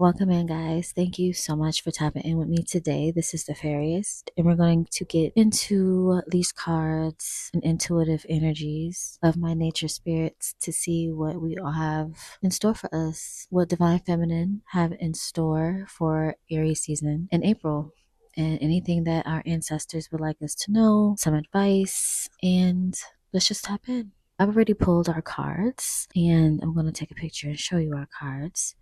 Welcome in, guys. Thank you so much for tapping in with me today. This is the Fairyist, and we're going to get into these cards and intuitive energies of my nature spirits to see what we all have in store for us, what Divine Feminine have in store for Aries season in April, and anything that our ancestors would like us to know, some advice, and let's just tap in. I've already pulled our cards, and I'm going to take a picture and show you our cards.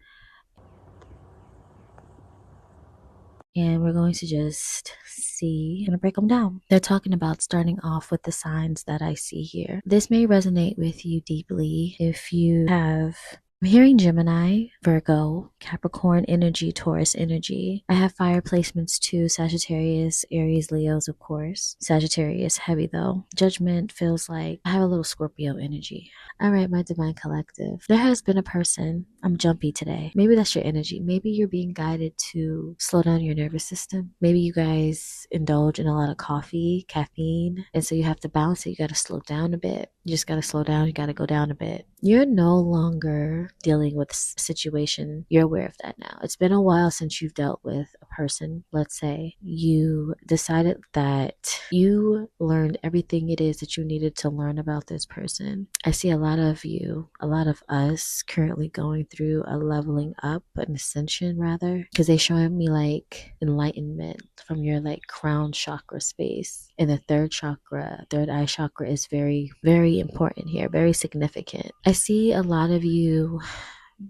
And we're going to just see, I'm going to break them down. They're talking about starting off with the signs that I see here. This may resonate with you deeply if you have, I'm hearing Gemini, Virgo, Capricorn energy, Taurus energy. I have fire placements too, Sagittarius, Aries, Leos, of course. Sagittarius, heavy though. Judgment feels like I have a little Scorpio energy. All right, my divine collective. There has been a person, I'm jumpy today. Maybe that's your energy. Maybe you're being guided to slow down your nervous system. Maybe you guys indulge in a lot of coffee, caffeine, and so you have to balance it. You got to slow down a bit. You just got to slow down. You got to go down a bit. You're no longer dealing with a situation. You're aware of that now. It's been a while since you've dealt with a person. Let's say you decided that you learned everything it is that you needed to learn about this person. I see a lot of you, a lot of us currently going through a leveling up, an ascension rather, because they're showing me like enlightenment from your like crown chakra space. And the third chakra, third eye chakra is very, very important here, very significant. I see a lot of you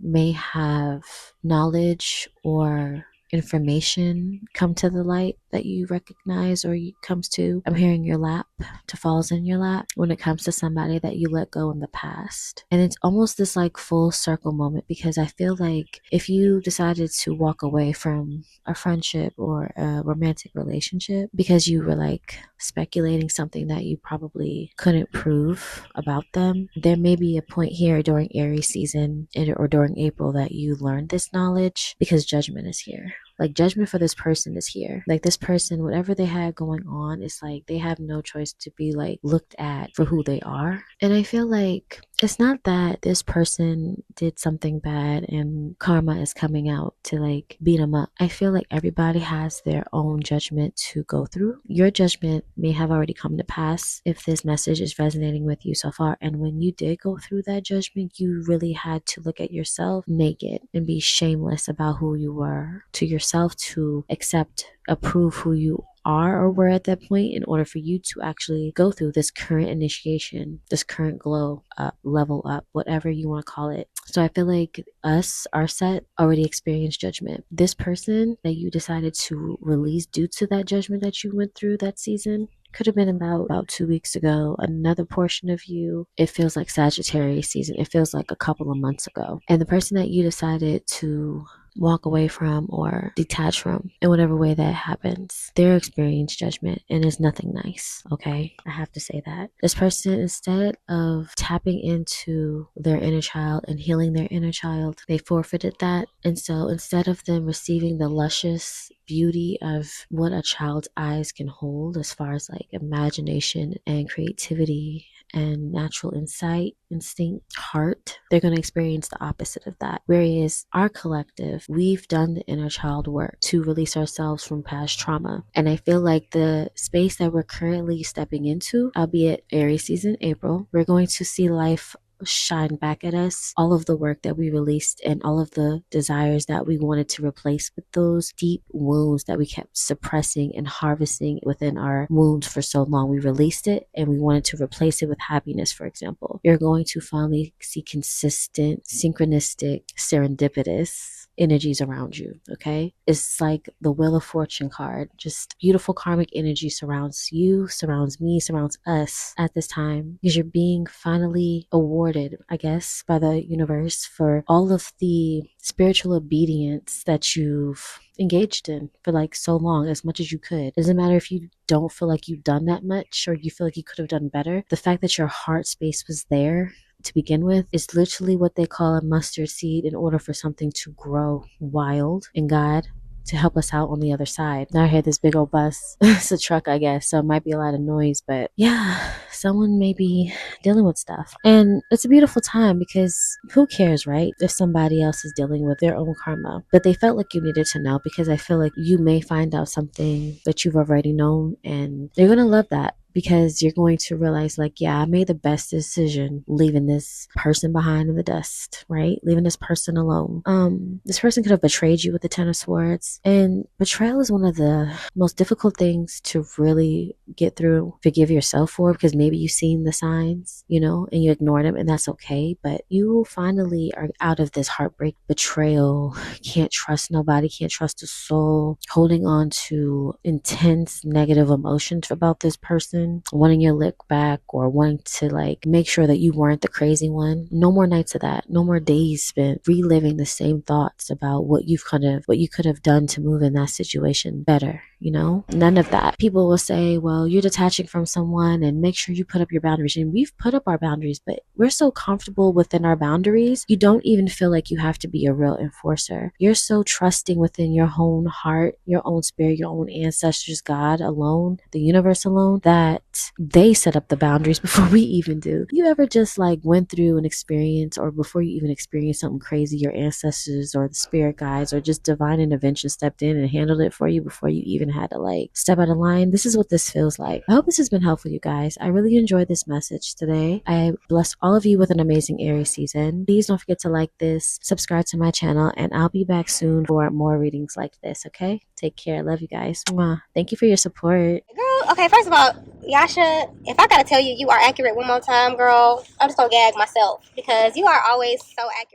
may have knowledge or information come to the light that you recognize or comes to, I'm hearing your lap, to falls in your lap when it comes to somebody that you let go in the past. And it's almost this like full circle moment, because I feel like if you decided to walk away from a friendship or a romantic relationship because you were like speculating something that you probably couldn't prove about them, there may be a point here during Aries season or during April that you learned this knowledge, because judgment is here. Like judgment for this person is here. Like this person, whatever they had going on, it's like they have no choice to be like looked at for who they are. And I feel like it's not that this person did something bad and karma is coming out to like beat them up. I feel like everybody has their own judgment to go through. Your judgment may have already come to pass if this message is resonating with you so far. And when you did go through that judgment, you really had to look at yourself naked and be shameless about who you were to yourself, to accept, approve who you are or were at that point in order for you to actually go through this current initiation, this current glow up, level up, whatever you want to call it. So I feel like our set already experienced judgment. This person that you decided to release due to that judgment that you went through that season could have been about 2 weeks ago. Another portion of you, it feels like Sagittarius season. It feels like a couple of months ago. And the person that you decided to walk away from or detach from in whatever way that happens, they're experiencing judgment, and it's nothing nice. Okay, I have to say that this person, instead of tapping into their inner child and healing their inner child, they forfeited that. And so instead of them receiving the luscious beauty of what a child's eyes can hold as far as like imagination and creativity and natural insight, instinct, heart, they're going to experience the opposite of that. Whereas our collective, we've done the inner child work to release ourselves from past trauma. And I feel like the space that we're currently stepping into, albeit Aries season, April, we're going to see life shine back at us, all of the work that we released and all of the desires that we wanted to replace with those deep wounds that we kept suppressing and harvesting within our wounds for so long. We released it and we wanted to replace it with happiness, for example. You're going to finally see consistent, synchronistic, serendipitous energies around you. Okay, it's like the Wheel of Fortune card. Just beautiful karmic energy surrounds you, surrounds me, surrounds us at this time, because you're being finally awarded, I guess, by the universe for all of the spiritual obedience that you've engaged in for like so long, as much as you could. It doesn't matter if you don't feel like you've done that much or you feel like you could have done better. The fact that your heart space was there to begin with is literally what they call a mustard seed in order for something to grow wild. And God to help us out on the other side. Now I hear this big old bus. It's a truck, I guess, so it might be a lot of noise, but yeah, someone may be dealing with stuff. And it's a beautiful time because who cares, right? If somebody else is dealing with their own karma. But they felt like you needed to know because I feel like you may find out something that you've already known, and you're going to love that because you're going to realize, like, yeah, I made the best decision leaving this person behind in the dust, right? Leaving this person alone. This person could have betrayed you with the Ten of Swords, and betrayal is one of the most difficult things to really get through, forgive yourself for, because maybe you've seen the signs, you know, and you ignore them, and that's okay. But you finally are out of this heartbreak, betrayal, can't trust nobody, can't trust a soul, holding on to intense negative emotions about this person, wanting your lick back or wanting to like make sure that you weren't the crazy one. No more nights of that. No more days spent reliving the same thoughts about what you could have done to move in that situation better, you know? None of that. People will say, well, you're detaching from someone and make sure you put up your boundaries. And we've put up our boundaries, but we're so comfortable within our boundaries, you don't even feel like you have to be a real enforcer. You're so trusting within your own heart, your own spirit, your own ancestors, God alone, the universe alone, that they set up the boundaries before we even do. You ever just like went through an experience, or before you even experienced something crazy, your ancestors or the spirit guides or just divine intervention stepped in and handled it for you before you even had to like step out of line? This is what this feels like. I hope this has been helpful, you guys. I really enjoyed this message today. I bless all of you with an amazing Aries season. Please don't forget to like this, subscribe to my channel, and I'll be back soon for more readings like this, okay? Take care. Love you guys. Mwah. Thank you for your support. Girl, okay, first of all, Yasha, if I gotta tell you you are accurate one more time, girl, I'm just gonna gag myself because you are always so accurate.